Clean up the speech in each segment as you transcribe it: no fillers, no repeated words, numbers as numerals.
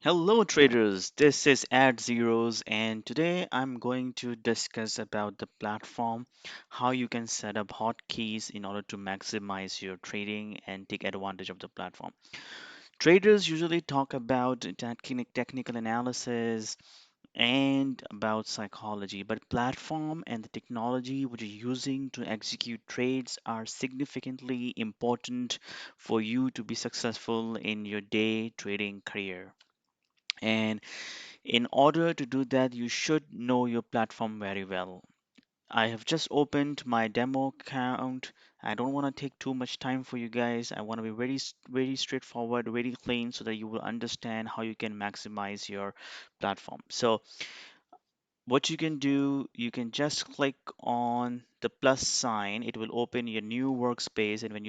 Hello traders, this is Ad Zeros and today I'm going to discuss about the platform, how you can set up hotkeys in order to maximize your trading and take advantage of the platform. Traders usually talk about technical analysis and about psychology, but platform and the technology which you're using to execute trades are significantly important for you to be successful in your day trading career. And in order to do that, you should know your platform very well. I have just opened my demo account. I don't want to take too much time for you guys. I want to be very straightforward, very clean so that you will understand how you can maximize your platform. So what you can do, you can just click on the plus sign. It will open your new workspace, and when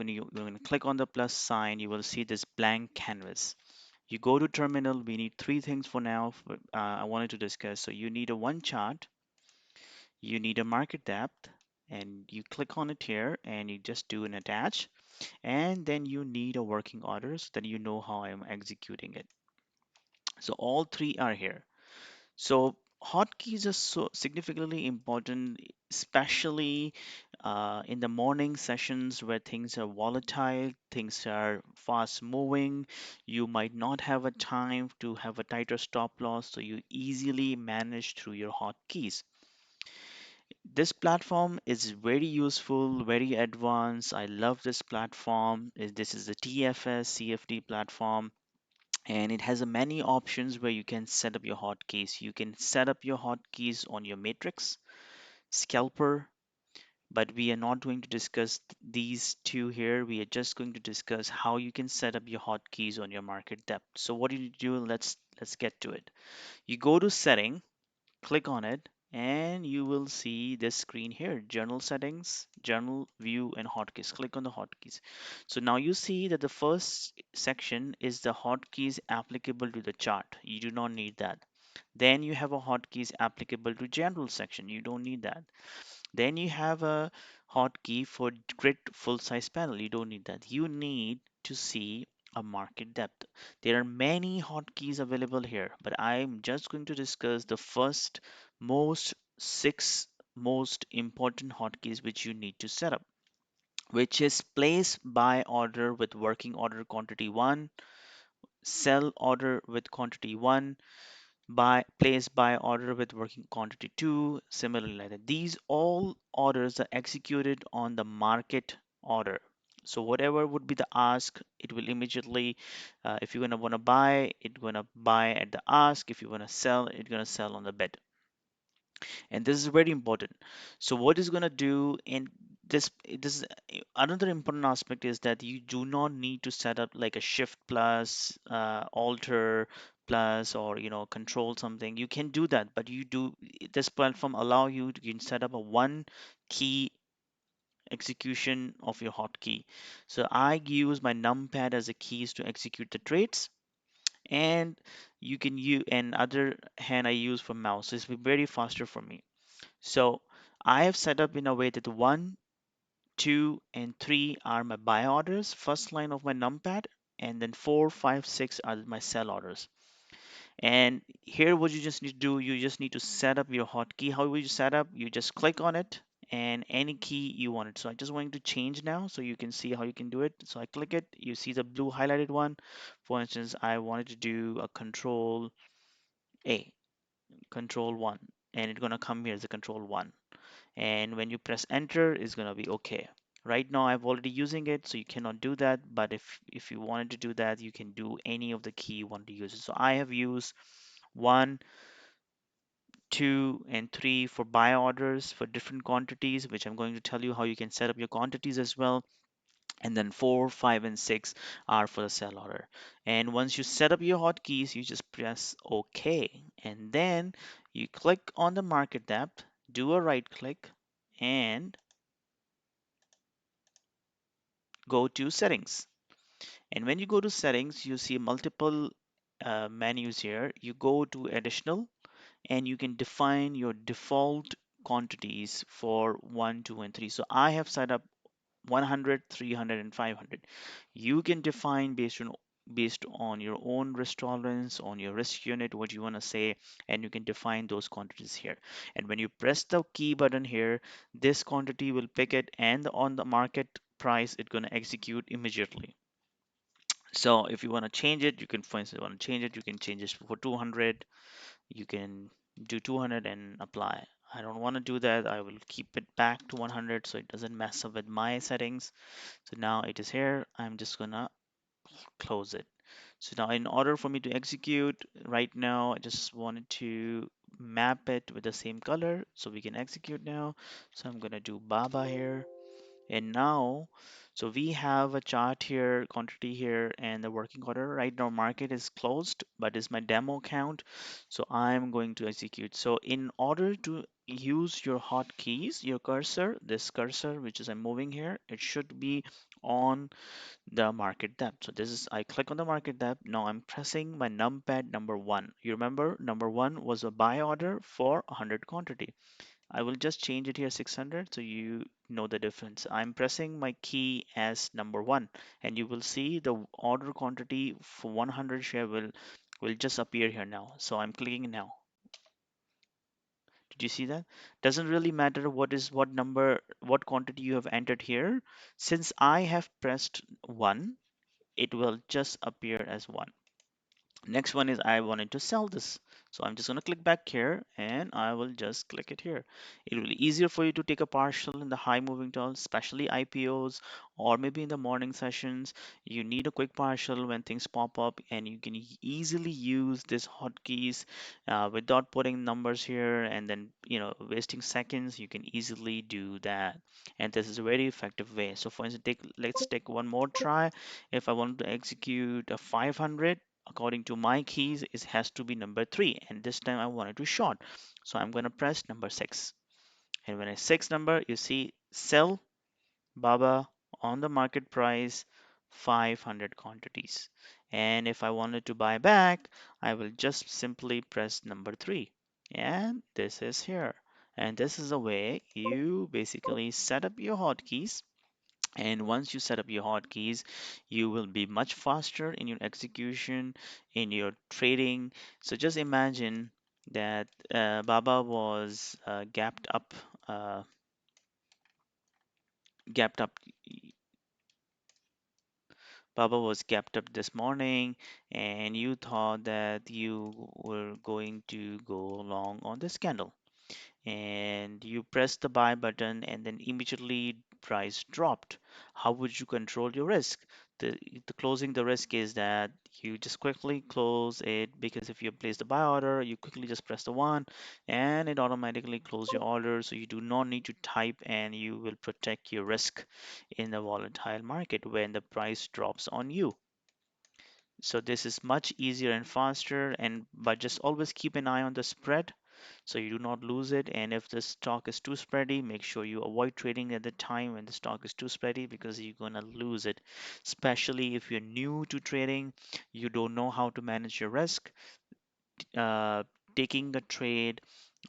you click on the plus sign, you will see this blank canvas. You go to terminal. We need three things for now. I wanted to discuss. So you need a one chart, you need a market depth, and you click on it here, and you just do an attach, and then you need a working order so that you know how I'm executing it. So all three are here. So hotkeys are so significantly important, especially in the morning sessions where things are volatile, things are fast moving. You might not have a time to have a tighter stop loss, so you easily manage through your hotkeys. This platform is very useful, very advanced. I love this platform. This is the TFS CFD platform, and it has a many options where you can set up your hotkeys. You can set up your hotkeys on your matrix, scalper, but we are not going to discuss these two here. We are just going to discuss how you can set up your hotkeys on your market depth. So what do you do? Let's get to it. You go to setting, click on it, and you will see this screen here: journal settings, journal view, and hotkeys. Click on the hotkeys. So now you see that the first section is the hotkeys applicable to the chart. You do not need that. Then you have a hotkeys applicable to general section. You don't need that. Then you have a hotkey for grid full size panel. You don't need that. You need to see a market depth. There are many hotkeys available here, but I'm just going to discuss the first most six most important hotkeys which you need to set up, which is place buy order with working order quantity 1, sell order with quantity 1, buy order with working quantity 2, similarly like that. These all orders are executed on the market order. So whatever would be the ask, it will immediately, if you're gonna wanna buy, it's gonna buy at the ask. If you wanna sell, it's gonna sell on the bid. And this is very important. So what is gonna do in this is another important aspect is that you do not need to set up like a shift plus alter plus, or control something. You can do that, but you do this platform allow you to, you can set up a one key execution of your hotkey. So I use my numpad as a keys to execute the trades, and you can use, and other hand I use for mouse. So it's very faster for me. So I have set up in a way that 1, 2, and 3 are my buy orders, first line of my numpad, and then 4, 5, 6 are my sell orders. And here, what you just need to do, you just need to set up your hotkey. How will you set up? You just click on it and any key you want it. So I just want to change now so you can see how you can do it. So I click it, you see the blue highlighted one. For instance, I wanted to do a control A, control 1, and it's gonna come here as a control 1. And when you press enter, it's gonna be okay. Right now I'm already using it, so you cannot do that, but if you wanted to do that, you can do any of the key you want to use it. So I have used 1, 2, and 3 for buy orders for different quantities, which I'm going to tell you how you can set up your quantities as well. And then 4, 5, and 6 are for the sell order. And once you set up your hotkeys, you just press OK. And then you click on the market depth, do a right click, and go to settings. And when you go to settings, you see multiple menus here. You go to additional, and you can define your default quantities for 1, 2, and 3. So I have set up 100, 300, and 500. You can define based on based on your own risk tolerance, on your risk unit, what you want to say, and you can define those quantities here. And when you press the key button here, this quantity will pick it, and on the market price, it's going to execute immediately. So if you want to change it, you can, for instance, want to change it, you can change it for 200. You can do 200 and apply. I don't want to do that. I will keep it back to 100 so it doesn't mess up with my settings. So now it is here. I'm just gonna close it. So now in order for me to execute right now, I just wanted to map it with the same color so we can execute now. So I'm gonna do Baba here. And now, so we have a chart here, quantity here, and the working order. Right now, market is closed, but it's my demo count. So I'm going to execute. So in order to use your hotkeys, your cursor, this cursor, which is I'm moving here, it should be on the market depth. So this is, I click on the market depth. Now I'm pressing my numpad number one. You remember number one was a buy order for 100 quantity. I will just change it here 600 so you know the difference. I'm pressing my key as number one, and you will see the order quantity for 100 share will just appear here now. So I'm clicking now. Did you see that? Doesn't really matter what number, what quantity you have entered here. Since I have pressed one, it will just appear as one. Next one is I wanted to sell this. So I'm just going to click back here and I will just click it here. It will be easier for you to take a partial in the high moving totals, especially IPOs or maybe in the morning sessions. You need a quick partial when things pop up and you can easily use this hotkeys without putting numbers here and then, wasting seconds. You can easily do that. And this is a very effective way. So for instance, let's take one more try. If I want to execute a 500, according to my keys, it has to be number three, and this time I want it to short. So I'm going to press number six, and when I six number, you see sell Baba on the market price 500 quantities. And if I wanted to buy back, I will just simply press number three, and this is here. And this is the way you basically set up your hotkeys. And once you set up your hotkeys, you will be much faster in your execution, in your trading. So just imagine that Baba was uh, gapped up. Baba was gapped up this morning, and you thought that you were going to go long on this candle, and you press the buy button and then immediately price dropped. How would you control your risk? The closing the risk is that you just quickly close it, because if you place the buy order, you quickly just press the one and it automatically close your order, so you do not need to type, and you will protect your risk in the volatile market when the price drops on you. So this is much easier and faster, and but just always keep an eye on the spread so you do not lose it. And if the stock is too spready, make sure you avoid trading at the time when the stock is too spready, because you're gonna lose it. Especially if you're new to trading, you don't know how to manage your risk. uh, Taking a trade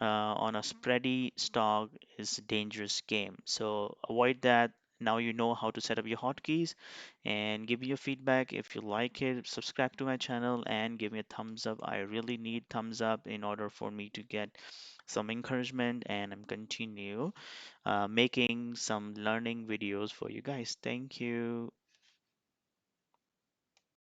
on a spready stock is a dangerous game. So avoid that. Now you know how to set up your hotkeys, and give me your feedback. If you like it, subscribe to my channel and give me a thumbs up. I really need thumbs up in order for me to get some encouragement, and I'm continue making some learning videos for you guys. Thank you.